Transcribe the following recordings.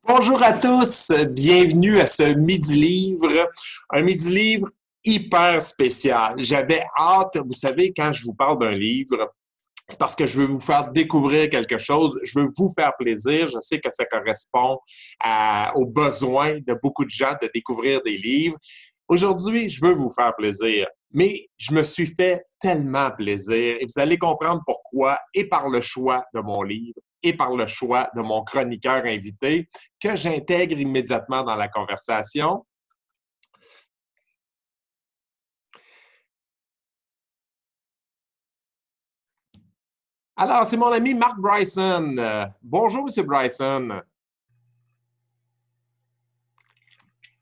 Bonjour à tous, bienvenue à ce Midi-Livre, un Midi-Livre hyper spécial. J'avais hâte, vous savez, quand je vous parle d'un livre, c'est parce que je veux vous faire découvrir quelque chose, je veux vous faire plaisir. Je sais que ça correspond aux besoins de beaucoup de gens de découvrir des livres. Aujourd'hui, je veux vous faire plaisir, mais je me suis fait tellement plaisir et vous allez comprendre pourquoi et par le choix de mon livre et par le choix de mon chroniqueur invité que j'intègre immédiatement dans la conversation. Alors, c'est mon ami Mark Bryson. Bonjour, Monsieur Bryson.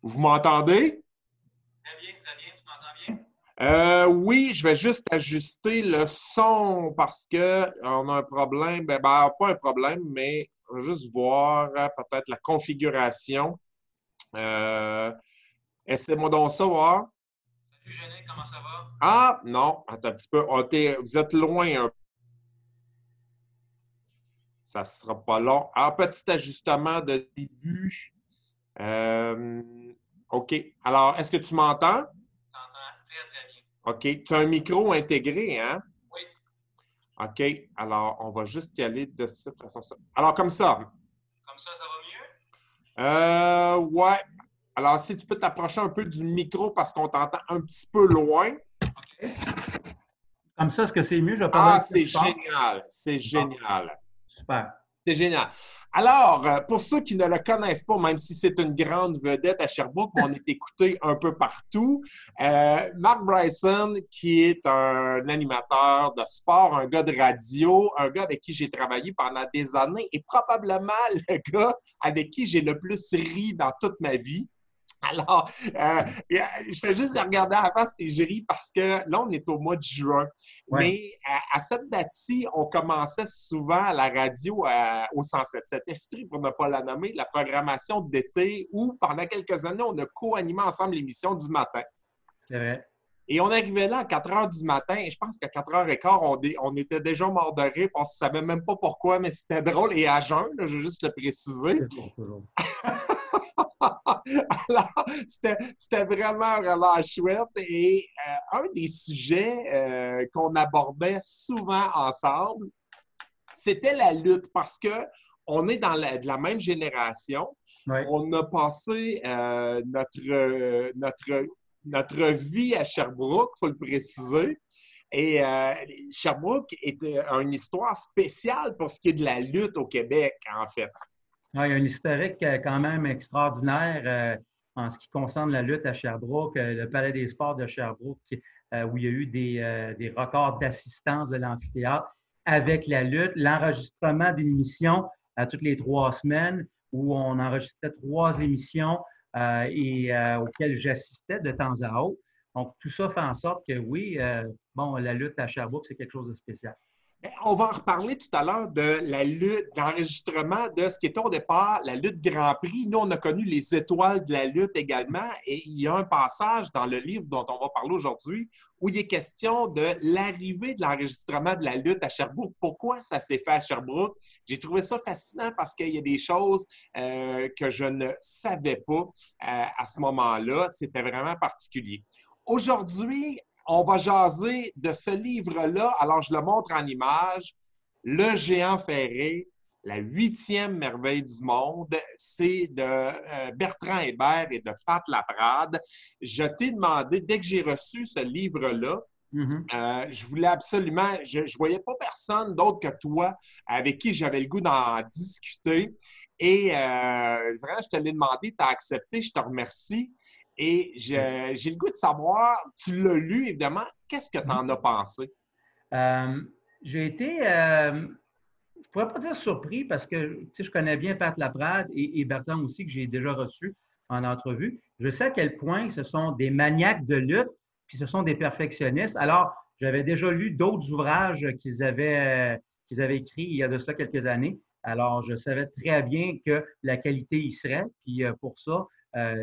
Vous m'entendez? Très bien, tu m'entends bien? Oui, je vais juste ajuster le son parce que on a un problème. Pas un problème, mais on va juste voir peut-être la configuration. Euh, Essaie-moi donc ça, voir. Salut Jeannet, comment ça va? Ah, non, attends un petit peu. Vous êtes loin un peu. Ça ne sera pas long. Ah, petit ajustement de début. Euh, OK. Alors, est-ce que tu m'entends? Je t'entends très bien. OK. Tu as un micro intégré, hein? Oui, OK. Alors, on va juste y aller de cette façon. Alors, comme ça. comme ça va mieux? Ouais. Alors, si tu peux t'approcher un peu du micro parce qu'on t'entend un petit peu loin. OK. Comme ça, est-ce que c'est mieux? Je vais parler un Ah, peu c'est plus fort. génial. C'est Bon, génial. super. C'est génial. Alors, pour ceux qui ne le connaissent pas, même si c'est une grande vedette à Sherbrooke, mais on est écouté un peu partout, Mark Bryson, qui est un animateur de sport, un gars de radio, un gars avec qui j'ai travaillé pendant des années et probablement le gars avec qui j'ai le plus ri dans toute ma vie. Alors, je fais juste regarder à la face et je ris parce que là, on est au mois de juin. Oui, Mais à cette date-ci, on commençait souvent à la radio au 107.7 Estrie, pour ne pas la nommer, la programmation d'été où, pendant quelques années, on a co-animé ensemble l'émission du matin. c'est vrai. Et on arrivait là à 4 heures du matin, et je pense qu'à 4h15, on était déjà mort de rire, on ne savait même pas pourquoi, mais c'était drôle et à jeun, là, je veux juste le préciser. Toujours, toujours. Alors, c'était vraiment, vraiment chouette. Et un des sujets qu'on abordait souvent ensemble, c'était la lutte parce que on est de la même génération. Oui. On a passé notre vie à Sherbrooke, il faut le préciser. Et Sherbrooke est une histoire spéciale pour ce qui est de la lutte au Québec, en fait. Ouais, il y a un historique quand même extraordinaire en ce qui concerne la lutte à Sherbrooke, le Palais des Sports de Sherbrooke, où il y a eu des records d'assistance de l'amphithéâtre avec la lutte, l'enregistrement d'une émission à toutes les 3 semaines, où on enregistrait 3 émissions auxquelles j'assistais de temps à autre. Donc, tout ça fait en sorte que oui, bon, la lutte à Sherbrooke, c'est quelque chose de spécial. On va en reparler tout à l'heure de la lutte, de l'enregistrement de ce qui était au départ la lutte Grand Prix. Nous, on a connu les étoiles de la lutte également et il y a un passage dans le livre dont on va parler aujourd'hui où il est question de l'arrivée de l'enregistrement de la lutte à Sherbrooke. Pourquoi ça s'est fait à Sherbrooke? J'ai trouvé ça fascinant parce qu'il y a des choses que je ne savais pas à ce moment-là. C'était vraiment particulier. Aujourd'hui, on va jaser de ce livre-là. Alors, je le montre en image. Le géant ferré, la 8e merveille du monde. C'est de Bertrand Hébert et de Pat Laprade. Je t'ai demandé, dès que j'ai reçu ce livre-là, Mhm. je voulais absolument, je ne voyais pas personne d'autre que toi avec qui j'avais le goût d'en discuter. Et vraiment, je te l'ai demandé, tu as accepté, je te remercie. Et j'ai le goût de savoir, tu l'as lu évidemment, qu'est-ce que tu en as pensé? Euh, j'ai été, je ne pourrais pas dire surpris parce que tu sais, je connais bien Pat Laprade et Bertrand aussi, que j'ai déjà reçu en entrevue. Je sais à quel point ce sont des maniaques de lutte, puis ce sont des perfectionnistes. Alors, j'avais déjà lu d'autres ouvrages qu'ils avaient écrits il y a de cela quelques années. Alors, je savais très bien que la qualité y serait, puis pour ça,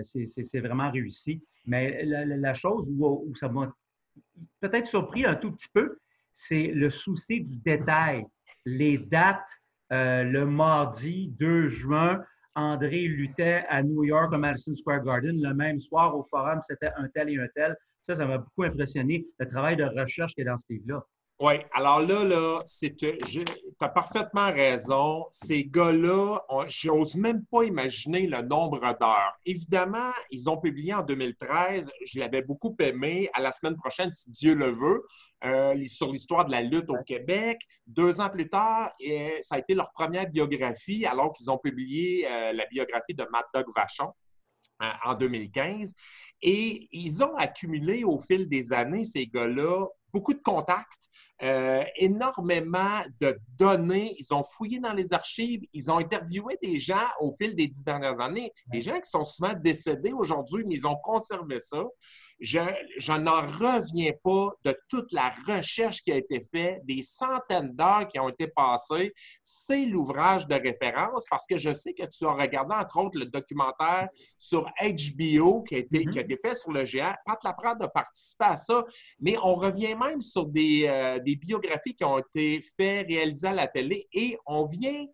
c'est vraiment réussi. Mais la chose où ça m'a peut-être surpris un tout petit peu, c'est le souci du détail. Les dates, le mardi 2 juin, André luttait à New York, au Madison Square Garden, le même soir au forum, c'était un tel et un tel. Ça m'a beaucoup impressionné, le travail de recherche qui est dans ce livre-là. Oui, alors là, tu as parfaitement raison. Ces gars-là, j'ose même pas imaginer le nombre d'heures. Évidemment, ils ont publié en 2013, je l'avais beaucoup aimé, à la semaine prochaine, si Dieu le veut, sur l'histoire de la lutte au Québec. 2 ans plus tard, ça a été leur première biographie, alors qu'ils ont publié la biographie de Mad Dog Vachon en 2015. Et ils ont accumulé au fil des années, ces gars-là, beaucoup de contacts, énormément de données. Ils ont fouillé dans les archives, ils ont interviewé des gens au fil des 10 dernières années, des gens qui sont souvent décédés aujourd'hui, mais ils ont conservé ça. Je n'en reviens pas de toute la recherche qui a été faite, des centaines d'heures qui ont été passées. C'est l'ouvrage de référence parce que je sais que tu as regardé, entre autres, le documentaire sur HBO qui a été fait sur le géant. Pat Laprade a participé à ça, mais on revient même sur des biographies qui ont été faites, réalisées à la télé et on vient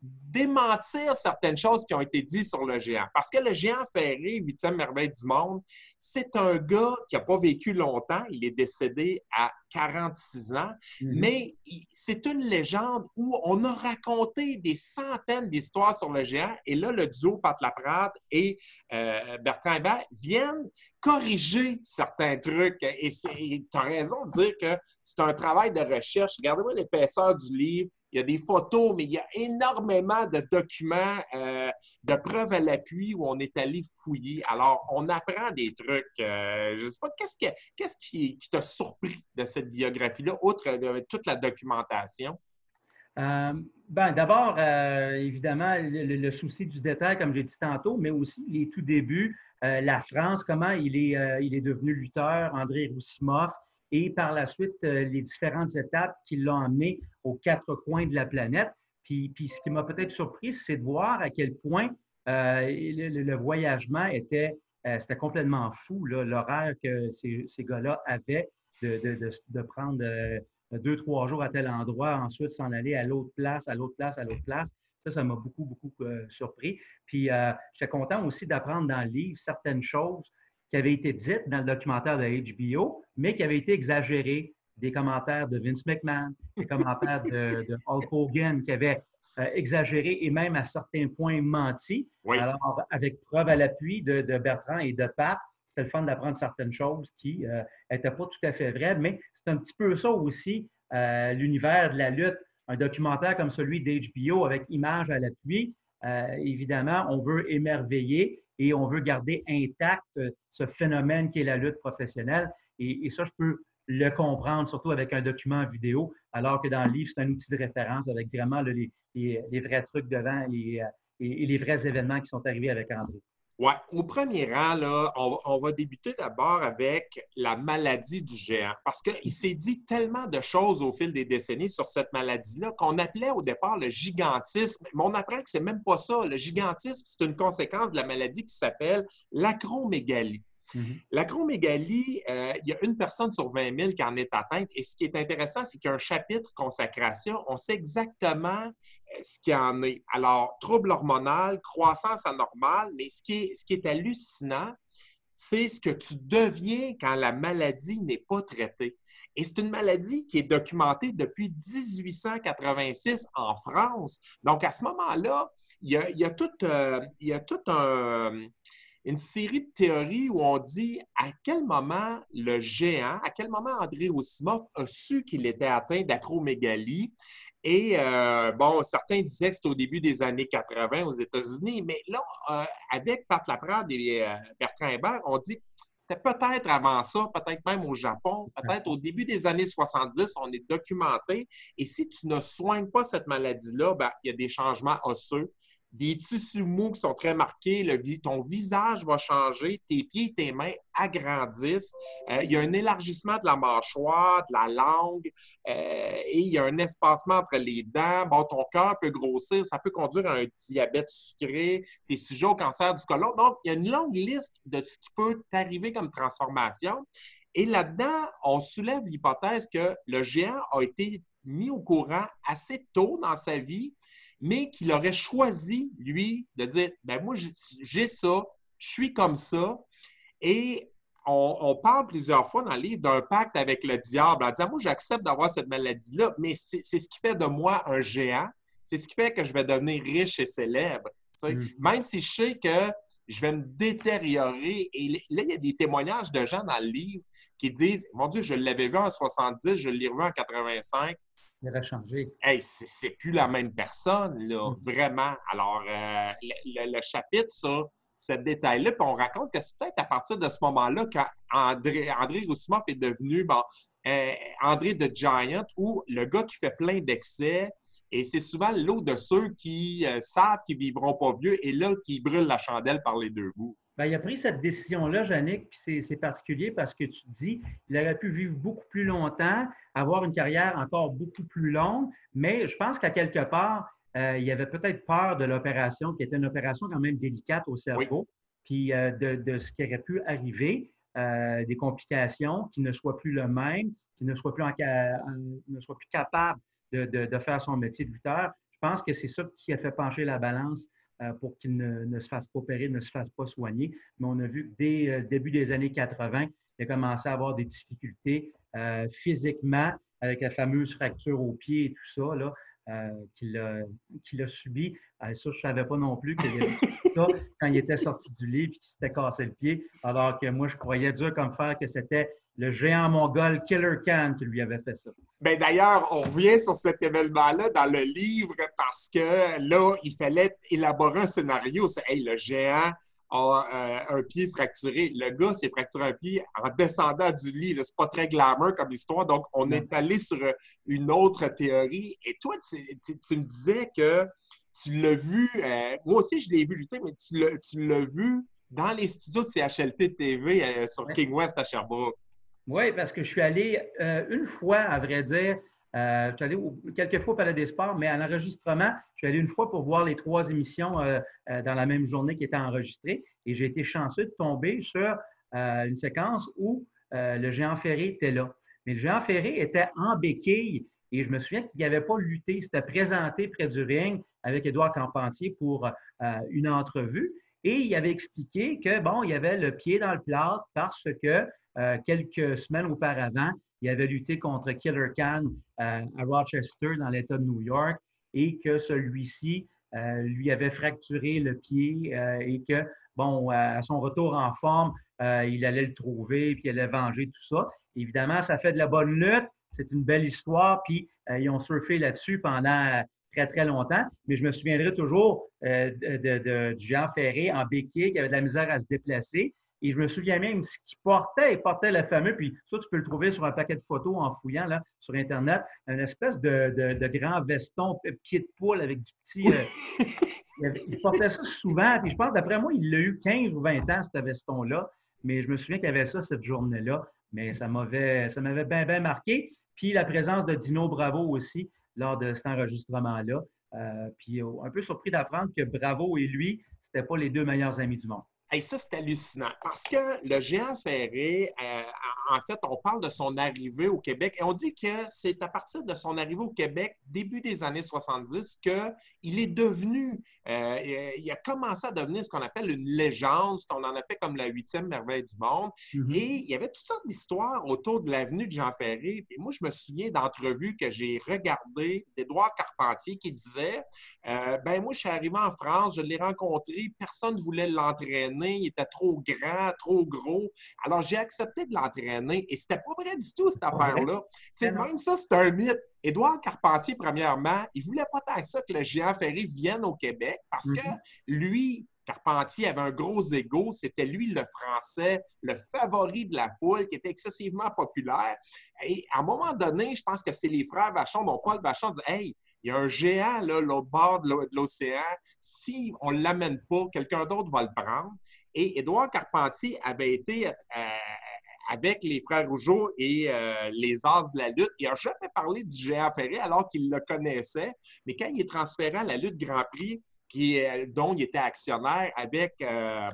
démentir certaines choses qui ont été dites sur le géant. Parce que le géant ferré, 8e merveille du monde, c'est un gars qui n'a pas vécu longtemps. Il est décédé à 46 ans, mais c'est une légende où on a raconté des centaines d'histoires sur le géant. Et là, le duo Pat Laprade et Bertrand Hébert viennent corriger certains trucs. Et tu as raison de dire que c'est un travail de recherche. Regardez-moi l'épaisseur du livre. Il y a des photos, mais il y a énormément de documents, de preuves à l'appui où on est allé fouiller. Alors, on apprend des trucs. Je ne sais pas, qu'est-ce qui t'a surpris de cette biographie-là, outre toute la documentation? D'abord, évidemment, le souci du détail, comme j'ai dit tantôt, mais aussi les tout débuts, la France, comment il est devenu lutteur, André Roussimoff, et par la suite, les différentes étapes qui l'ont amené aux 4 coins de la planète. Puis ce qui m'a peut-être surpris, c'est de voir à quel point le voyagement c'était complètement fou, l'horaire que ces gars-là avaient de prendre 2, 3 jours à tel endroit, ensuite s'en aller à l'autre place, à l'autre place, à l'autre place. Ça m'a beaucoup, beaucoup surpris. Puis, j'étais content aussi d'apprendre dans le livre certaines choses qui avaient été dites dans le documentaire de HBO, mais qui avaient été exagérées. Des commentaires de Vince McMahon, des commentaires de Hulk Hogan qui avaient exagéré et même à certains points menti. Oui. Alors, avec preuve à l'appui de Bertrand et de Pat, c'était le fun d'apprendre certaines choses qui n'étaient pas tout à fait vraies, mais c'est un petit peu ça aussi, l'univers de la lutte. Un documentaire comme celui d'HBO avec images à l'appui, évidemment, on veut émerveiller et on veut garder intact ce phénomène qui est la lutte professionnelle. Et ça, je peux le comprendre, surtout avec un document vidéo, alors que dans le livre, c'est un outil de référence avec vraiment les vrais trucs devant et les vrais événements qui sont arrivés avec André. Oui, au premier rang, là, on va débuter d'abord avec la maladie du géant, parce qu'il s'est dit tellement de choses au fil des décennies sur cette maladie-là qu'on appelait au départ le gigantisme, mais on apprend que c'est même pas ça. Le gigantisme, c'est une conséquence de la maladie qui s'appelle l'acromégalie. L'acromégalie, il y a 1 personne sur 20 000 qui en est atteinte. Et ce qui est intéressant, c'est qu'il y a un chapitre consacration. On sait exactement ce qu'il en est. Alors, trouble hormonal, croissance anormale, mais ce qui est hallucinant, c'est ce que tu deviens quand la maladie n'est pas traitée. Et c'est une maladie qui est documentée depuis 1886 en France. Donc, à ce moment-là, il y a tout une série de théories où on dit à quel moment le géant, à quel moment André Roussimoff a su qu'il était atteint d'acromégalie. Et bon, certains disaient que c'était au début des années 80 aux États-Unis, mais là, avec Pat Laprade et Bertrand Hébert, on dit c'était peut-être avant ça, peut-être même au Japon, peut-être au début des années 70, on est documenté. Et si tu ne soignes pas cette maladie-là, ben, il y a des changements osseux, des tissus mous qui sont très marqués, ton visage va changer, tes pieds et tes mains agrandissent, il y a un élargissement de la mâchoire, de la langue, et il y a un espacement entre les dents. Bon, ton cœur peut grossir, ça peut conduire à un diabète sucré, tu es sujet au cancer du côlon. Donc, il y a une longue liste de ce qui peut t'arriver comme transformation. Et là-dedans, on soulève l'hypothèse que le géant a été mis au courant assez tôt dans sa vie mais qu'il aurait choisi, lui, de dire, ben moi, j'ai ça, je suis comme ça, et on parle plusieurs fois dans le livre d'un pacte avec le diable en disant, moi, j'accepte d'avoir cette maladie-là, mais c'est ce qui fait de moi un géant. C'est ce qui fait que je vais devenir riche et célèbre. Même si je sais que je vais me détériorer. Et là, il y a des témoignages de gens dans le livre qui disent, mon Dieu, je l'avais vu en 70, je l'ai revu en 85. Il aurait changé. Hey, c'est plus la même personne, là, vraiment. Alors, le chapitre sur ce détail-là, puis on raconte que c'est peut-être à partir de ce moment-là qu'André Roussimoff est devenu André the Giant, ou le gars qui fait plein d'excès. Et c'est souvent l'eau de ceux qui savent qu'ils ne vivront pas vieux et là, qui brûlent la chandelle par les deux bouts. Bien, il a pris cette décision-là, Yannick, puis c'est particulier parce que tu te dis il aurait pu vivre beaucoup plus longtemps, avoir une carrière encore beaucoup plus longue, mais je pense qu'à quelque part, il avait peut-être peur de l'opération, qui était une opération quand même délicate au cerveau, puis de ce qui aurait pu arriver, des complications, qu'il ne soit plus le même, qu'il ne soit plus capable de faire son métier de lutteur. Je pense que c'est ça qui a fait pencher la balance pour qu'il ne se fasse pas opérer, ne se fasse pas soigner. Mais on a vu que dès le début des années 80, il a commencé à avoir des difficultés physiquement avec la fameuse fracture au pied et tout ça là, qu'il a subi. Ça, je ne savais pas non plus qu'il avait ça quand il était sorti du lit et qu'il s'était cassé le pied, alors que moi, je croyais dur comme fer que c'était le géant mongol Killer Khan qui lui avait fait ça. Ben d'ailleurs, on revient sur cet événement-là dans le livre parce que là, il fallait élaborer un scénario. Hey, le géant a un pied fracturé. Le gars s'est fracturé un pied en descendant du lit. C'est pas très glamour comme histoire. Donc, on est allé sur une autre théorie. Et toi, tu me disais que tu l'as vu, moi aussi je l'ai vu lutter, mais tu l'as vu dans les studios de CHLP TV sur King West à Sherbrooke. Oui, parce que je suis allé une fois, à vrai dire, je suis allé quelques fois au Palais des Sports, mais à l'enregistrement, je suis allé une fois pour voir les 3 émissions dans la même journée qui étaient enregistrées. Et j'ai été chanceux de tomber sur une séquence où le géant Ferré était là. Mais le géant Ferré était en béquille et je me souviens qu'il n'avait pas lutté. Il s'était présenté près du ring avec Édouard Carpentier pour une entrevue. Et il avait expliqué que, bon, il avait le pied dans le plâtre parce que quelques semaines auparavant, il avait lutté contre Killer Khan à Rochester, dans l'État de New York, et que celui-ci lui avait fracturé le pied et que, bon, à son retour en forme, il allait le trouver puis il allait venger tout ça. Évidemment, ça fait de la bonne lutte. C'est une belle histoire, puis ils ont surfé là-dessus pendant très, très longtemps. Mais je me souviendrai toujours du géant Ferré en béquille qui avait de la misère à se déplacer. Et je me souviens même ce qu'il portait. Il portait le fameux, puis ça, tu peux le trouver sur un paquet de photos en fouillant là, sur Internet, une espèce de grand veston pied de poule avec du petit. Il portait ça souvent. Puis je pense, d'après moi, il l'a eu 15 ou 20 ans, ce veston-là. Mais je me souviens qu'il y avait ça cette journée-là. Mais ça m'avait bien, bien marqué. Puis la présence de Dino Bravo aussi lors de cet enregistrement-là. Puis un peu surpris d'apprendre que Bravo et lui, c'était pas les 2 meilleurs amis du monde. Hey, ça, c'est hallucinant parce que le géant Ferré, en fait, on parle de son arrivée au Québec et on dit que c'est à partir de son arrivée au Québec, début des années 70, qu'il est devenu, il a commencé à devenir ce qu'on appelle une légende. On en a fait comme la 8e merveille du monde. Et il y avait toutes sortes d'histoires autour de l'avenue de Jean Ferré. Et moi, je me souviens d'entrevues que j'ai regardées d'Édouard Carpentier qui disait ben moi, je suis arrivé en France, je l'ai rencontré, personne ne voulait l'entraîner. Il était trop grand, trop gros. Alors, j'ai accepté de l'entraîner et c'était pas vrai du tout, cette affaire-là. Même ça, c'est un mythe. Édouard Carpentier, premièrement, il voulait pas tant que ça que le géant Ferré vienne au Québec parce que lui, Carpentier avait un gros ego. C'était lui, le Français, le favori de la foule, qui était excessivement populaire. Et à un moment donné, je pense que c'est les frères Vachon, dont Paul Vachon dit « Hey, il y a un géant, là, l'autre bord de l'océan. Si on ne l'amène pas, quelqu'un d'autre va le prendre. » Et Édouard Carpentier avait été avec les frères Rougeau et les As de la lutte. Il n'a jamais parlé du géant Ferré alors qu'il le connaissait. Mais quand il est transféré à la lutte Grand Prix, dont il était actionnaire avec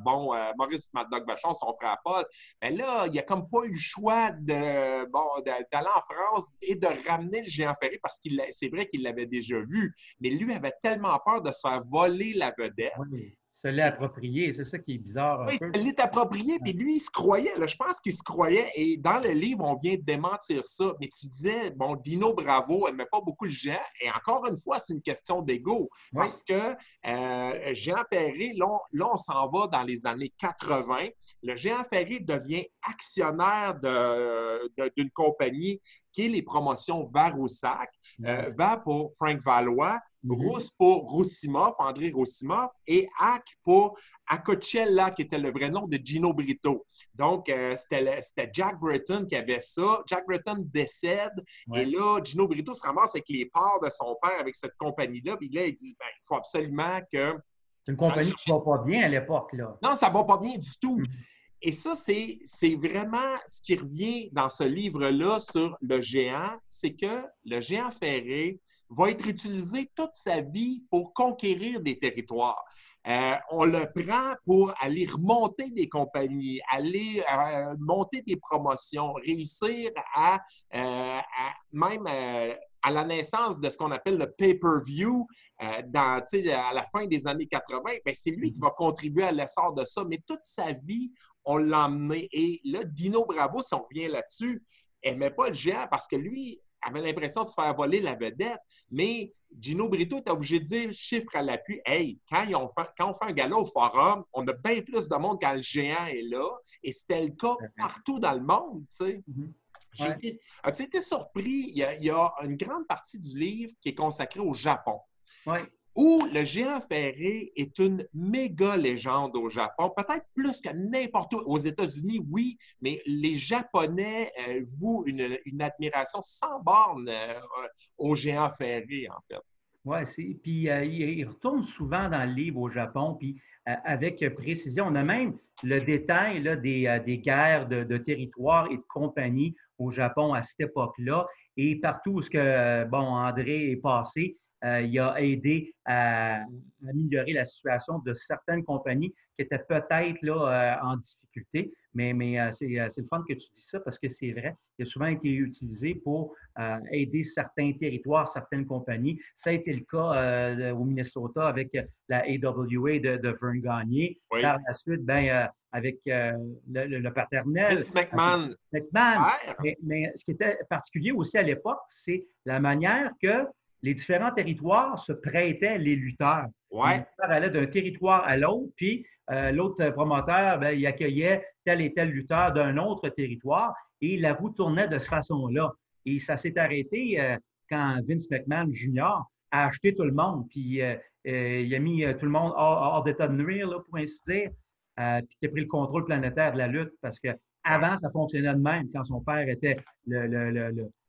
Maurice Mad Dog Vachon, son frère Paul. Mais là, il n'a comme pas eu le choix d'aller en France et de ramener le géant Ferré parce que c'est vrai qu'il l'avait déjà vu, mais lui avait tellement peur de se faire voler la vedette. Oui, se l'est approprié. C'est ça qui est bizarre un Oui, peu. ça l'est approprié, puis lui, il se croyait. Là, je pense qu'il se croyait. Et dans le livre, on vient de démentir ça. Mais tu disais, bon, Dino Bravo n'aimait pas beaucoup le géant. Et encore une fois, c'est une question d'ego. Oui. Parce que Géant Ferré, là, on s'en va dans les années 80. Le Géant Ferré devient actionnaire d'une compagnie qui est les promotions Varoussac. Va pour Frank Valois, Rousse pour Roussimoff, André Roussimoff, et Hack pour Acocella, qui était le vrai nom de Gino Brito. Donc, c'était Jack Britton qui avait ça. Jack Britton décède, et là, Gino Brito se ramasse avec les parts de son père avec cette compagnie-là. Puis là, il dit, ben, il faut absolument que... C'est une compagnie qui ne va pas bien à l'époque, là. Non, ça ne va pas bien du tout. Et ça, c'est vraiment ce qui revient dans ce livre-là sur le géant, c'est que le géant ferré va être utilisé toute sa vie pour conquérir des territoires. On le prend pour aller remonter des compagnies, aller monter des promotions, réussir même à la naissance de ce qu'on appelle le pay-per-view à la fin des années 80, bien, c'est lui qui va contribuer à l'essor de ça. Mais toute sa vie, on l'a emmené. Et là, Dino Bravo, si on revient là-dessus, n'aimait pas le géant parce que lui avait l'impression de se faire voler la vedette. Mais Gino Brito était obligé de dire, chiffre à l'appui, « Hey, quand on fait un gala au Forum, on a bien plus de monde quand le géant est là. » Et c'était le cas partout dans le monde, tu sais. As-tu été surpris? Il y a une grande partie du livre qui est consacrée au Japon. Oui. Où le géant ferré est une méga légende au Japon, peut-être plus que n'importe où. Aux États-Unis, oui, mais les Japonais vouent une admiration sans borne au géant ferré, en fait. Oui, puis il retourne souvent dans le livre au Japon, puis avec précision. On a même le détail là, des guerres de territoire et de compagnie au Japon à cette époque-là. Et partout où André est passé, il a aidé à améliorer la situation de certaines compagnies qui étaient peut-être là en difficulté. Mais c'est le fun que tu dis ça parce que c'est vrai. Il a souvent été utilisé pour aider certains territoires, certaines compagnies. Ça a été le cas au Minnesota avec la AWA de Vern Gagné. Oui. Par la suite, avec le paternel. Vince McMahon. Mais ce qui était particulier aussi à l'époque, c'est la manière que les différents territoires se prêtaient les lutteurs. Ouais. Les lutteurs allaient d'un territoire à l'autre, puis l'autre promoteur, il accueillait tel et tel lutteur d'un autre territoire et la roue tournait de cette façon-là. Et ça s'est arrêté quand Vince McMahon Jr. a acheté tout le monde, puis il a mis tout le monde hors d'état de nuire, là, pour ainsi dire, puis il a pris le contrôle planétaire de la lutte parce que avant, ça fonctionnait de même quand son père était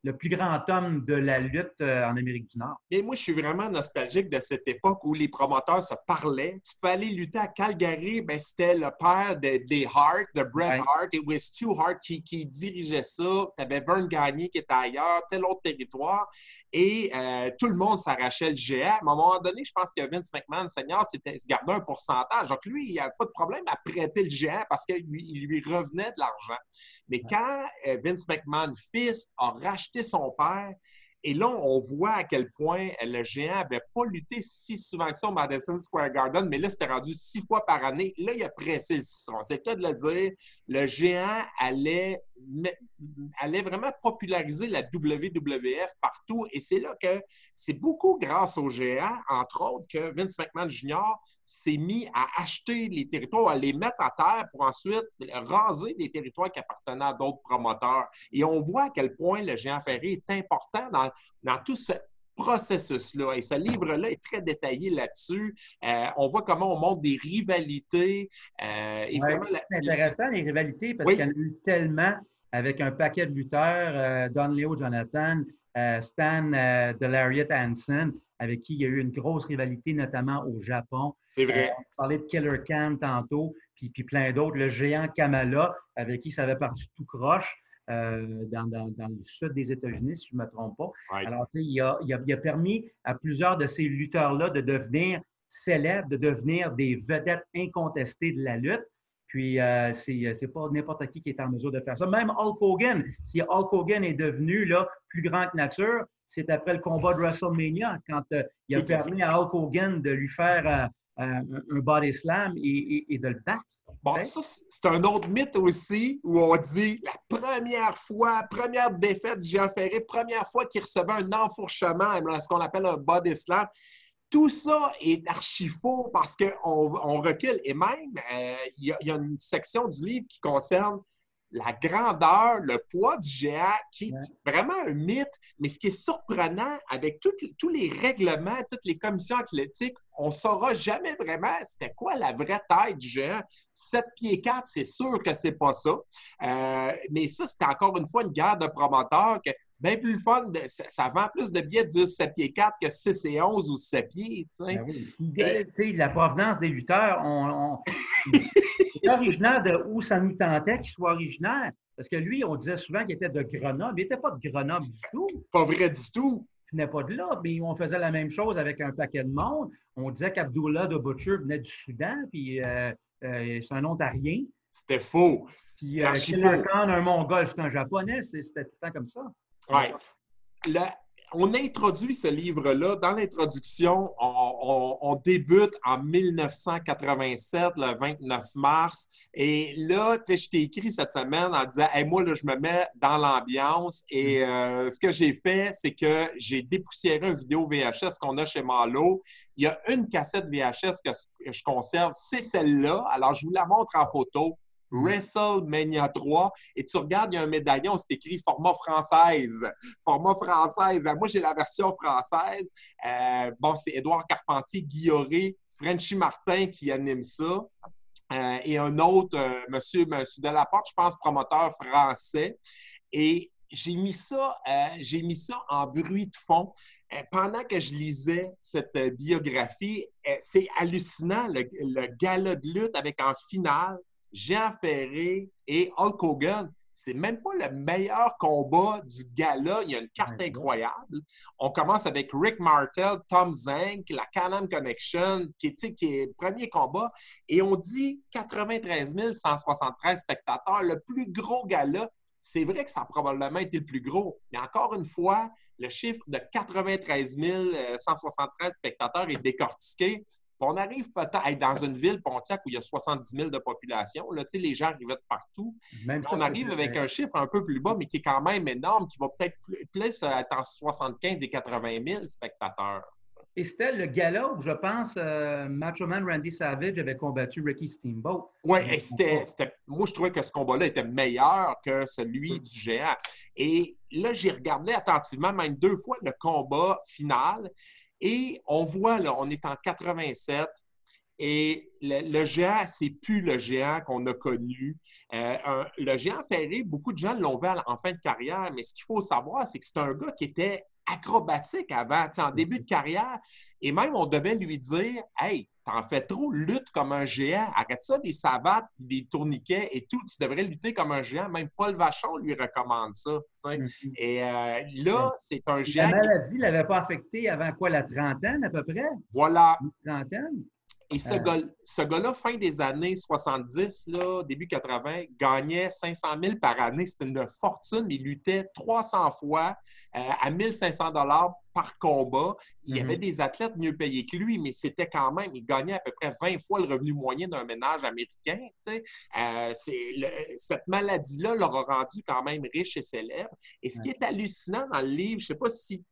le plus grand homme de la lutte en Amérique du Nord. Et moi, je suis vraiment nostalgique de cette époque où les promoteurs se parlaient. Tu peux aller lutter à Calgary, ben, c'était le père des Hart, de Bret Hart, et was Stu Hart qui dirigeait ça. Tu avais Vern Gagné qui était ailleurs, tel autre territoire. Et tout le monde s'arrachait le géant. À un moment donné, je pense que Vince McMahon Senior se gardait un pourcentage. Donc, lui, il n'avait pas de problème à prêter le géant parce qu'il lui revenait de l'argent. Mais quand Vince McMahon fils a racheté son père, et là, on voit à quel point le géant n'avait pas lutté si souvent que ça au Madison Square Garden, mais là, c'était rendu 6 fois par année. Là, il a pressé le citron. C'est le cas de le dire. Le géant allait vraiment populariser la WWF partout. Et c'est là que c'est beaucoup grâce au géant, entre autres, que Vince McMahon Jr. s'est mis à acheter les territoires, à les mettre à terre pour ensuite raser des territoires qui appartenaient à d'autres promoteurs. Et on voit à quel point le géant ferré est important dans tout ce processus-là. Et ce livre-là est très détaillé là-dessus. On voit comment on montre des rivalités. C'est intéressant, les rivalités, parce qu'il y en a eu tellement avec un paquet de lutteurs, Don Leo Jonathan, Stan de Lariat Hansen, avec qui il y a eu une grosse rivalité, notamment au Japon. C'est vrai. On parlait de Killer Khan tantôt, puis plein d'autres. Le géant Kamala, avec qui ça avait parti tout croche. Dans le sud des États-Unis, si je ne me trompe pas. Ouais. Alors, tu sais, il a permis à plusieurs de ces lutteurs-là de devenir célèbres de devenir des vedettes incontestées de la lutte. Puis, c'est pas n'importe qui est en mesure de faire ça. Même Hulk Hogan, si Hulk Hogan est devenu là, plus grand que nature, c'est après le combat de WrestleMania, quand il a permis à Hulk Hogan de lui faire un body slam et de le battre. Bon, ça, c'est un autre mythe aussi où on dit la première défaite de Jean Ferré, première fois qu'il recevait un enfourchement, ce qu'on appelle un body slam. Tout ça est archi faux parce qu'on recule. Et même, il y a une section du livre qui concerne la grandeur, le poids du géant, qui est vraiment un mythe. Mais ce qui est surprenant, avec tous les règlements, toutes les commissions athlétiques, on ne saura jamais vraiment c'était quoi la vraie taille du géant. 7 pieds 4, c'est sûr que c'est pas ça. Mais ça, c'était encore une fois une guerre de promoteurs. Que c'est bien plus le fun. Ça vend plus de billets de 10 7 pieds 4 que 6 et 11 ou 7 pieds. Ben oui. La provenance des lutteurs, c'est originaire de où ça nous tentait qu'il soit originaire. Parce que lui, on disait souvent qu'il était de Grenoble. Il n'était pas de Grenoble du tout. Pas vrai du tout. Il venait pas de là, mais on faisait la même chose avec un paquet de monde. On disait qu'Abdullah de Butcher venait du Soudan, puis c'est un Ontarien. C'était faux. Puis Killer Khan, un Mongol, c'est un Japonais. C'était tout le temps comme ça. Oui. On introduit ce livre-là. Dans l'introduction, on débute en 1987, le 29 mars. Et là, je t'ai écrit cette semaine en disant hey, moi, là, je me mets dans l'ambiance. Et ce que j'ai fait, c'est que j'ai dépoussiéré une vidéo VHS qu'on a chez Malo. Il y a une cassette VHS que je conserve, c'est celle-là. Alors, je vous la montre en photo. WrestleMania 3, et tu regardes, il y a un médaillon, c'est écrit format française. Format française. Moi, j'ai la version française. C'est Édouard Carpentier, Guilloré, Frenchy Martin qui anime ça. Et un autre, monsieur Delaporte, je pense, promoteur français. Et j'ai mis ça en bruit de fond. Pendant que je lisais cette biographie, c'est hallucinant, le gala de lutte avec en finale Jean Ferré et Hulk Hogan. C'est même pas le meilleur combat du gala. Il y a une carte incroyable. On commence avec Rick Martel, Tom Zank, la Can-Am Connection, qui est le premier combat. Et on dit 93 173 spectateurs, le plus gros gala. C'est vrai que ça a probablement été le plus gros. Mais encore une fois, le chiffre de 93 173 spectateurs est décortiqué. On arrive peut-être dans une ville, Pontiac, où il y a 70 000 de population. Là, les gens arrivaient de partout. On arrive avec un chiffre un peu plus bas, mais qui est quand même énorme, qui va peut-être plus être en 75 et 80 000 spectateurs. Et c'était le gala où, je pense, Macho Man Randy Savage avait combattu Ricky Steamboat. Oui, moi, je trouvais que ce combat-là était meilleur que celui du géant. Et là, j'ai regardé attentivement, même 2 fois, le combat final. Et on voit, là, on est en 87 et le géant, c'est plus le géant qu'on a connu. Le géant Ferré, beaucoup de gens l'ont vu en fin de carrière, mais ce qu'il faut savoir, c'est que c'est un gars qui était acrobatique avant, en début de carrière. Et même, on devait lui dire « Hey, t'en fais trop, lutte comme un géant. Arrête ça, des savates, des tourniquets et tout. Tu devrais lutter comme un géant. » Même Paul Vachon lui recommande ça. Et là, c'est un géant... La maladie ne l'avait pas affecté avant quoi, la trentaine à peu près? Voilà. La trentaine? Et ce gars-là, fin des années 70, là, début 80, gagnait 500 000 par année. C'était une fortune. Il luttait 300 fois à 1 500 $ par combat. Il y avait des athlètes mieux payés que lui, mais c'était quand même, il gagnait à peu près 20 fois le revenu moyen d'un ménage américain. Cette maladie-là l'aura rendu quand même riche et célèbre. Et ce qui est hallucinant dans le livre, je ne sais pas si...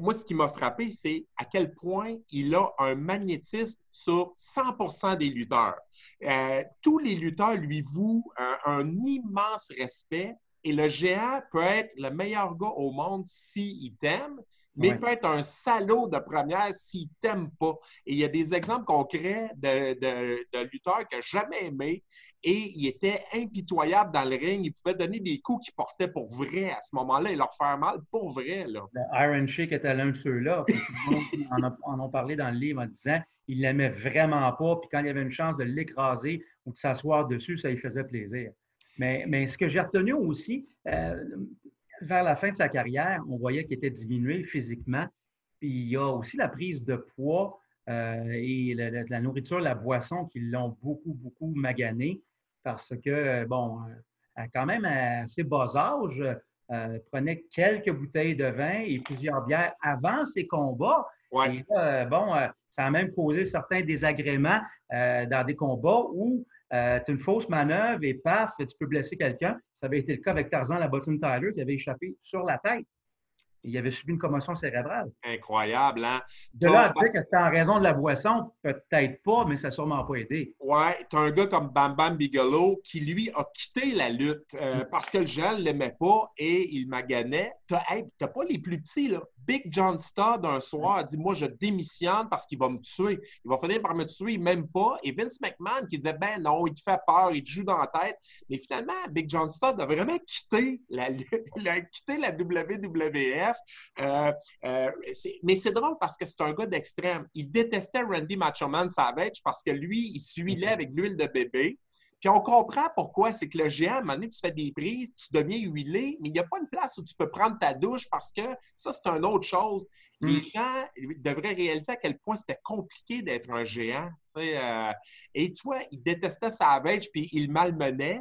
Moi, ce qui m'a frappé, c'est à quel point il a un magnétisme sur 100% des lutteurs. Tous les lutteurs lui vouent un immense respect et le géant peut être le meilleur gars au monde s'il t'aime, mais il peut être un salaud de première s'il ne t'aime pas. Et il y a des exemples concrets de lutteurs qu'il n'a jamais aimés et il était impitoyable dans le ring. Il pouvait donner des coups qu'il portait pour vrai à ce moment-là et leur faire mal pour vrai. Là. Le Iron Sheik était l'un de ceux-là. En ont parlé dans le livre en disant qu'il ne l'aimait vraiment pas, puis quand il y avait une chance de l'écraser ou de s'asseoir dessus, ça lui faisait plaisir. Mais ce que j'ai retenu aussi, vers la fin de sa carrière, on voyait qu'il était diminué physiquement. Puis il y a aussi la prise de poids et la nourriture, la boisson qui l'ont beaucoup, beaucoup magané parce que, bon, à quand même assez bas âge, prenait quelques bouteilles de vin et plusieurs bières avant ses combats. Ouais. Et là, bon, ça a même causé certains désagréments dans des combats où c'est une fausse manœuvre et paf, tu peux blesser quelqu'un. Ça avait été le cas avec Tarzan la bottine Tyler qui avait échappé sur la tête. Il avait subi une commotion cérébrale. Incroyable, hein? De là à dire que c'était en raison de la boisson, peut-être pas, mais ça n'a sûrement pas aidé. Ouais, tu as un gars comme Bam Bam Bigelow qui, lui, a quitté la lutte parce que le géant ne l'aimait pas et il maganait. Tu n'as pas les plus petits, là. Big John Studd, un soir, a dit « Moi, je démissionne parce qu'il va me tuer. Il va finir par me tuer, il m'aime pas. » Et Vince McMahon qui disait « Ben non, il te fait peur, il te joue dans la tête. » Mais finalement, Big John Studd a vraiment quitté la WWF. Mais c'est drôle parce que c'est un gars d'extrême. Il détestait Randy Macho Man Savage parce que lui, il s'huilait avec l'huile de bébé. Puis on comprend pourquoi. C'est que le géant, à un moment donné, tu fais des prises, tu deviens huilé, mais il n'y a pas une place où tu peux prendre ta douche parce que ça, c'est une autre chose. Les gens devraient réaliser à quel point c'était compliqué d'être un géant. Et tu vois, il détestait Savage puis il le malmenait.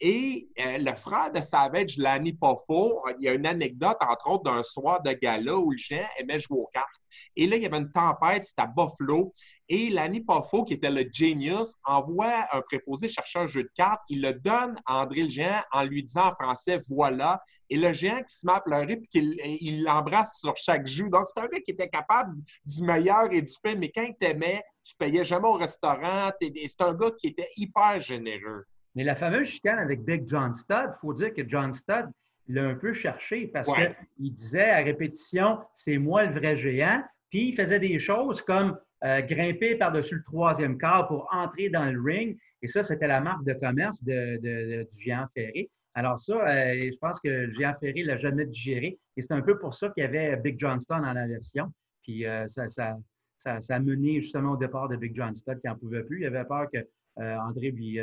Et le frère de Savage, Lanny Poffo, il y a une anecdote, entre autres, d'un soir de gala où le géant aimait jouer aux cartes. Et là, il y avait une tempête, c'était à Buffalo. Et Lanny Poffo, qui était le genius, envoie un préposé chercher un jeu de cartes. Il le donne à André le géant en lui disant en français « Voilà ». Et le géant qui se met à pleurer puis qu'il l'embrasse sur chaque joue. Donc, c'est un gars qui était capable du meilleur et du pire, mais quand il t'aimait, tu payais jamais au restaurant. C'est un gars qui était hyper généreux. Mais la fameuse chicane avec Big John Studd, il faut dire que John Studd l'a un peu cherché parce qu'il disait à répétition « c'est moi le vrai géant », puis il faisait des choses comme grimper par-dessus le troisième quart pour entrer dans le ring. Et ça, c'était la marque de commerce du géant Ferré. Alors ça, je pense que le géant Ferré ne l'a jamais digéré. Et c'est un peu pour ça qu'il y avait Big John Studd dans la version. Puis ça a mené justement au départ de Big John Studd qui n'en pouvait plus. Il avait peur que André lui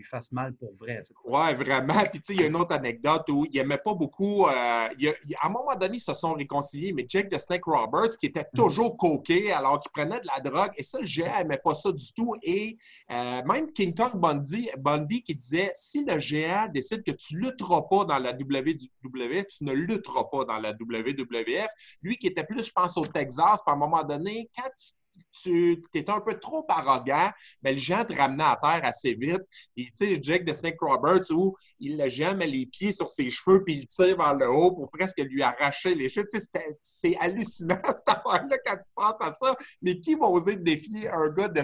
fasse mal pour vrai. Oui, vraiment. Puis, tu sais, il y a une autre anecdote où il n'aimait pas beaucoup. À un moment donné, ils se sont réconciliés, mais Jake the Snake Roberts, qui était toujours coqué alors qu'il prenait de la drogue, et ça, le géant n'aimait pas ça du tout. Et même King Kong Bundy qui disait si le géant décide que tu ne lutteras pas dans la WWE, tu ne lutteras pas dans la WWF. Lui qui était plus, je pense, au Texas, puis à un moment donné, quand tu étais un peu trop arrogant, mais le géant te ramenait à terre assez vite. Et tu sais, Jake the Snake Roberts, où le géant met les pieds sur ses cheveux puis il tire vers le haut pour presque lui arracher les cheveux. Tu sais, c'est hallucinant, cette affaire-là, quand tu penses à ça. Mais qui va oser défier un gars de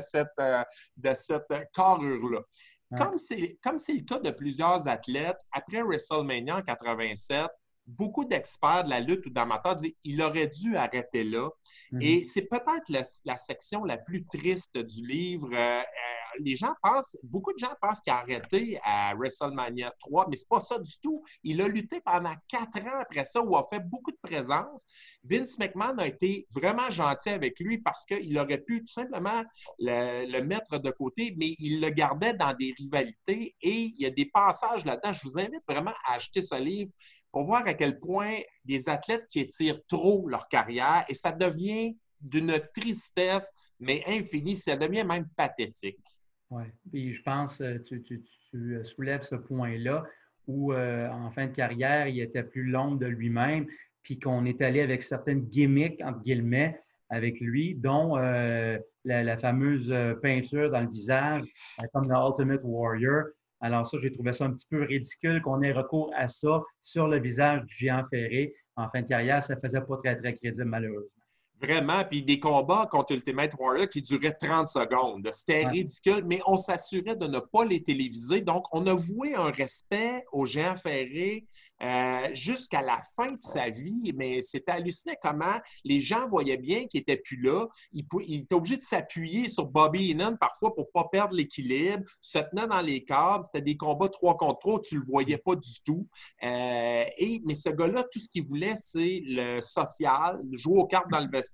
cette carrure-là? Ouais. Comme c'est le cas de plusieurs athlètes, après WrestleMania en 87, beaucoup d'experts de la lutte ou d'amateurs disent qu'il aurait dû arrêter là. Et c'est peut-être la section la plus triste du livre. Beaucoup de gens pensent qu'il a arrêté à WrestleMania 3, mais c'est pas ça du tout. Il a lutté pendant 4 ans après ça, où il a fait beaucoup de présence. Vince McMahon a été vraiment gentil avec lui parce qu'il aurait pu tout simplement le mettre de côté, mais il le gardait dans des rivalités et il y a des passages là-dedans. Je vous invite vraiment à acheter ce livre pour voir à quel point des athlètes qui étirent trop leur carrière et ça devient d'une tristesse, mais infinie, ça devient même pathétique. Oui, puis je pense que tu soulèves ce point-là où en fin de carrière, il était plus l'ombre de lui-même, puis qu'on est allé avec certaines gimmicks, entre guillemets, avec lui, dont la fameuse peinture dans le visage, comme dans Ultimate Warrior. Alors ça, j'ai trouvé ça un petit peu ridicule qu'on ait recours à ça sur le visage du géant Ferré. En fin de carrière, ça ne faisait pas très, très crédible, malheureusement. Vraiment, puis des combats contre Ultimate Warrior qui duraient 30 secondes. C'était ridicule, mais on s'assurait de ne pas les téléviser. Donc, on a voué un respect au géant Ferré jusqu'à la fin de sa vie, mais c'était hallucinant comment les gens voyaient bien qu'il n'était plus là. Il était obligé de s'appuyer sur Bobby Heenan parfois pour ne pas perdre l'équilibre, se tenait dans les câbles. C'était des combats 3 contre 3, tu ne le voyais pas du tout. Mais ce gars-là, tout ce qu'il voulait, c'est le social, jouer aux cartes dans le vestiaire.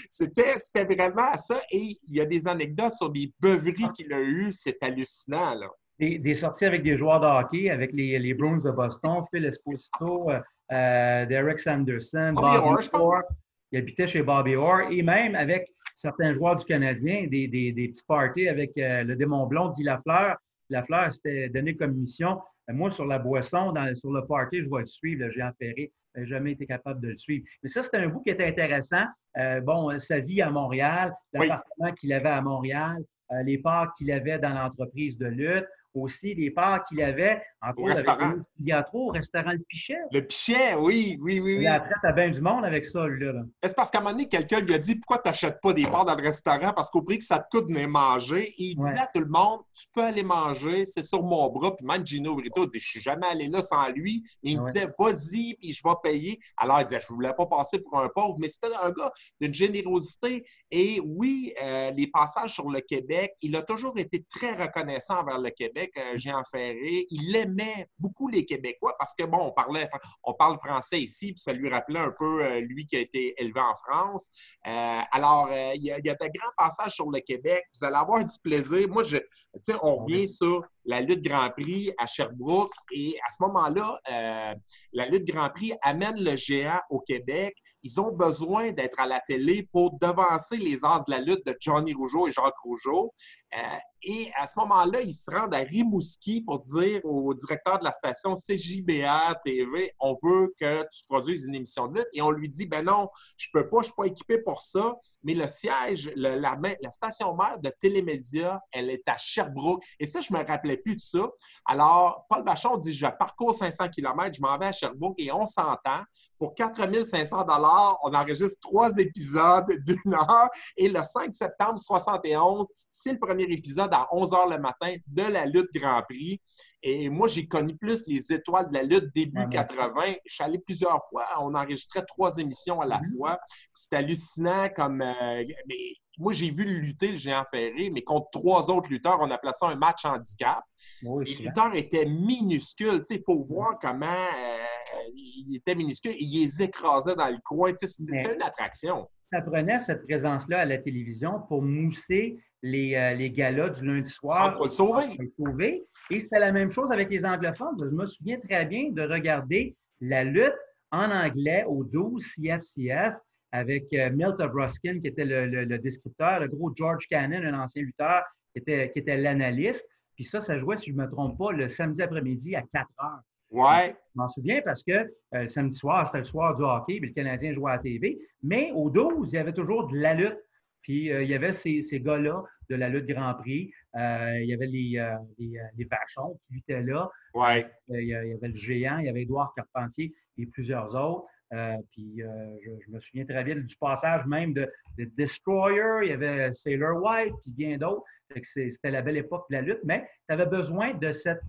C'était vraiment ça. Et il y a des anecdotes sur des beuveries qu'il a eues. C'est hallucinant, là. Des sorties avec des joueurs de hockey, avec les Bruins de Boston, Phil Esposito, Derek Sanderson, Bobby Orr. Il habitait chez Bobby Orr. Et même avec certains joueurs du Canadien, des petits parties avec le démon blond, Guy Lafleur. Lafleur s'était donné comme mission. Moi, sur la boisson, sur le party, je vais le suivre, le Géant Ferré. Je n'ai jamais été capable de le suivre. Mais ça, c'était un bout qui était intéressant. Sa vie à Montréal, l'appartement qu'il avait à Montréal, les parts qu'il avait dans l'entreprise de lutte, aussi les parts qu'il avait, entre autres, avec Filiatro, au restaurant Le Pichet. Le Pichet, oui. Il a traite à bien du monde avec ça, lui-là. C'est parce qu'à un moment donné, quelqu'un lui a dit « Pourquoi tu n'achètes pas des parts dans le restaurant? Parce qu'au prix que ça te coûte de venir manger. » Et il disait à tout le monde « Tu peux aller manger, c'est sur mon bras. » Puis même Gino Brito dit « Je suis jamais allé là sans lui. » Et il me disait « Vas-y, puis je vais payer. » Alors il disait « Je ne voulais pas passer pour un pauvre. » Mais c'était un gars d'une générosité. Et oui, les passages sur le Québec, il a toujours été très reconnaissant envers le Québec, Géant Ferré. Il aimait beaucoup les Québécois parce que, bon, on parle français ici, puis ça lui rappelait un peu lui qui a été élevé en France. Il y a de grands passages sur le Québec. Vous allez avoir du plaisir. Moi, on revient sur la lutte Grand Prix à Sherbrooke et à ce moment-là, la lutte Grand Prix amène le géant au Québec. Ils ont besoin d'être à la télé pour devancer les as de la lutte de Johnny Rougeau et Jacques Rougeau. Et à ce moment-là, ils se rendent à Rimouski pour dire au directeur de la station CJBR TV, on veut que tu produises une émission de lutte. Et on lui dit, ben non, je peux pas, je suis pas équipé pour ça. Mais le siège, la station mère de Télémédia, elle est à Sherbrooke. Et ça, je me rappelais plus de ça. Alors, Paul Vachon dit, je parcours 500 km, je m'en vais à Sherbrooke et on s'entend. Pour 4 500 $, on enregistre 3 épisodes d'1 heure. Et le 5 septembre 71, c'est le premier épisode à 11 h le matin de la lutte Grand Prix. Et moi, j'ai connu plus les étoiles de la lutte début 80. Je suis allé plusieurs fois. On enregistrait 3 émissions à la fois. C'est hallucinant comme... moi, j'ai vu lutter le Géant Ferré, mais contre 3 autres lutteurs, on appelait ça un match handicap. Les lutteurs étaient minuscules. Il faut voir comment ils étaient minuscules. Ils les écrasaient dans le coin. C'était une attraction. Ça prenait cette présence-là à la télévision pour mousser les galas du lundi soir. Pour le sauver. Et c'était la même chose avec les anglophones. Je me souviens très bien de regarder la lutte en anglais au 12 CFCF avec Milt Ruskin, qui était le descripteur, le gros George Cannon, un ancien lutteur, qui était l'analyste. Puis ça jouait, si je ne me trompe pas, le samedi après-midi à 4 heures. Ouais. Je m'en souviens parce que le samedi soir, c'était le soir du hockey, puis le Canadien jouait à la TV. Mais au 12, il y avait toujours de la lutte. Puis il y avait ces gars-là de la lutte Grand Prix. Il y avait les Vachons qui luttaient là. Ouais. Il y avait le Géant, il y avait Édouard Carpentier et plusieurs autres. Puis je me souviens très bien du passage même de Destroyer, il y avait Sailor White, puis bien d'autres. C'était la belle époque de la lutte, mais tu avais besoin de cette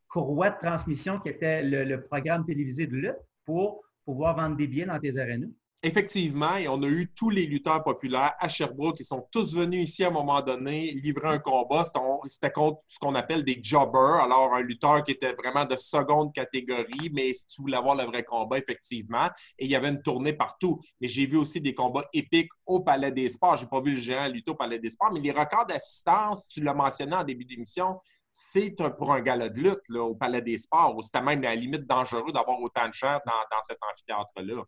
courroie de transmission qui était le programme télévisé de lutte pour pouvoir vendre des billets dans tes arénas. Effectivement, et on a eu tous les lutteurs populaires à Sherbrooke qui sont tous venus ici à un moment donné livrer un combat. C'était contre ce qu'on appelle des jobbers, alors un lutteur qui était vraiment de seconde catégorie, mais si tu voulais avoir le vrai combat, effectivement. Et il y avait une tournée partout. Mais j'ai vu aussi des combats épiques au Palais des Sports. Je n'ai pas vu le géant lutter au Palais des Sports, mais les records d'assistance, tu l'as mentionné en début d'émission, c'est pour un gala de lutte là, au Palais des Sports, où c'était même à la limite dangereux d'avoir autant de gens dans cet amphithéâtre-là.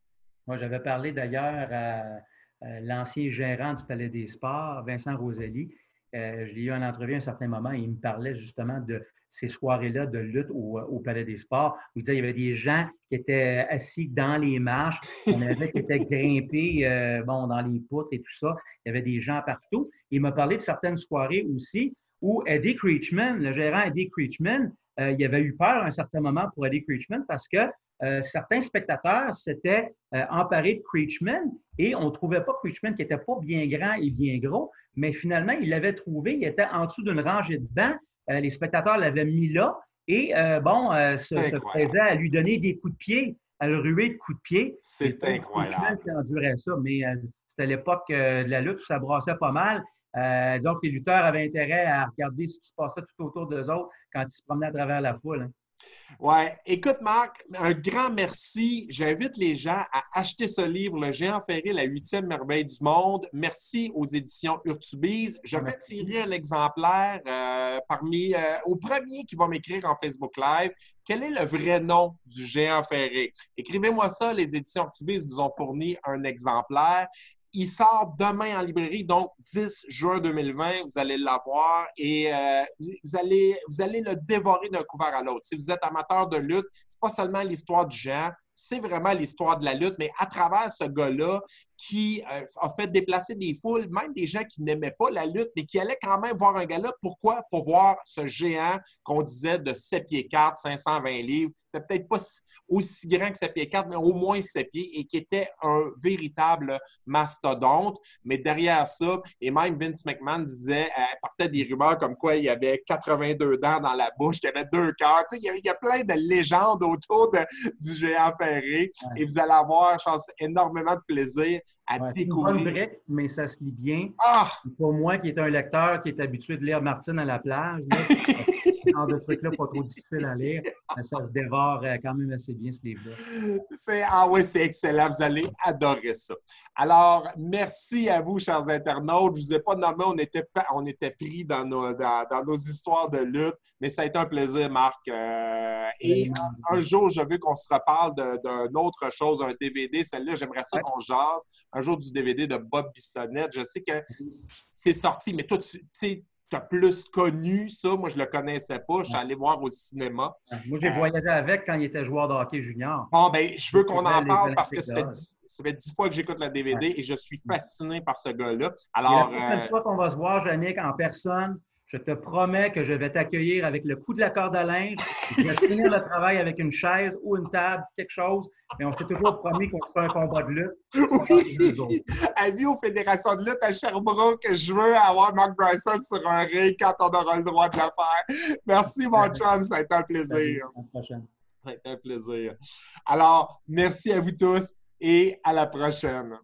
Moi, j'avais parlé d'ailleurs à l'ancien gérant du Palais des Sports, Vincent Roselli. Je l'ai eu en entrevue à un certain moment et il me parlait justement de ces soirées-là de lutte au Palais des Sports où il disait qu'il y avait des gens qui étaient assis dans les marches, on avait qui étaient grimpés dans les poutres et tout ça. Il y avait des gens partout. Il m'a parlé de certaines soirées aussi où Eddie Creechman, le gérant Eddie Creechman, il avait eu peur à un certain moment pour Eddie Creechman parce que certains spectateurs s'étaient emparés de Creechman et on ne trouvait pas Creechman qui n'était pas bien grand et bien gros, mais finalement, il l'avait trouvé, il était en dessous d'une rangée de bancs. Les spectateurs l'avaient mis là et se praisaient à lui donner des coups de pied, à le ruer de coups de pied. C'est incroyable. Creechman qui endurait ça, mais c'était l'époque de la lutte où ça brassait pas mal. Disons que les lutteurs avaient intérêt à regarder ce qui se passait tout autour d'eux autres quand ils se promenaient à travers la foule. Hein. Oui. Écoute, Marc, un grand merci. J'invite les gens à acheter ce livre, Le Géant Ferré, la 8e merveille du monde. Merci aux éditions Urtubise. Je vais tirer un exemplaire au premier qui va m'écrire en Facebook Live. Quel est le vrai nom du Géant Ferré? Écrivez-moi ça. Les éditions Urtubise nous ont fourni un exemplaire. il sort demain en librairie, donc 10 juin 2020, vous allez l'avoir et vous allez le dévorer d'un couvert à l'autre. Si vous êtes amateur de lutte, c'est pas seulement l'histoire du géant, c'est vraiment l'histoire de la lutte, mais à travers ce gars-là qui a fait déplacer des foules, même des gens qui n'aimaient pas la lutte, mais qui allaient quand même voir un gars-là. Pourquoi? Pour voir ce géant qu'on disait de 7 pieds 4, 520 livres. C'était peut-être pas aussi grand que 7 pieds 4, mais au moins 7 pieds, et qui était un véritable mastodonte. Mais derrière ça, et même Vince McMahon disait, partait des rumeurs comme quoi il y avait 82 dents dans la bouche, qu'il y avait 2 cœurs. Tu sais, il y a plein de légendes autour du géant ferré. Ouais. Et vous allez avoir, je pense, énormément de plaisir à découvrir. C'est une bonne brique, mais ça se lit bien. Ah! Pour moi, qui est un lecteur qui est habitué de lire Martine à la plage, ce genre de trucs-là pas trop difficile à lire, mais ça se dévore quand même assez bien, ce livre-là. Ah oui, c'est excellent. Vous allez adorer ça. Alors, merci à vous, chers internautes. Je ne vous ai pas nommé, on était pris dans nos histoires de lutte, mais ça a été un plaisir, Marc. Et un jour, je veux qu'on se reparle d'une autre chose, un DVD. Celle-là, j'aimerais ça qu'on jase. Un jour du DVD de Bob Bissonnette. Je sais que c'est sorti, mais toi, tu sais, tu as plus connu ça. Moi, je ne le connaissais pas. Je suis allé voir au cinéma. Moi, j'ai voyagé avec quand il était joueur de hockey junior. Bon, bien, je veux qu'on en parle parce que ça fait 10 fois que j'écoute le DVD et je suis fasciné par ce gars-là. Alors, la prochaine fois qu'on va se voir, Yannick, en personne, je te promets que je vais t'accueillir avec le coup de la corde à linge. Je vais finir le travail avec une chaise ou une table, quelque chose. Et on s'est toujours promis qu'on se fait un combat de lutte. Oui! Avis aux fédérations de lutte à Sherbrooke, je veux avoir Mark Bryson sur un ring quand on aura le droit de le faire. Merci, mon chum. Ça a été un plaisir. À la prochaine. Ça a été un plaisir. Alors, merci à vous tous et à la prochaine.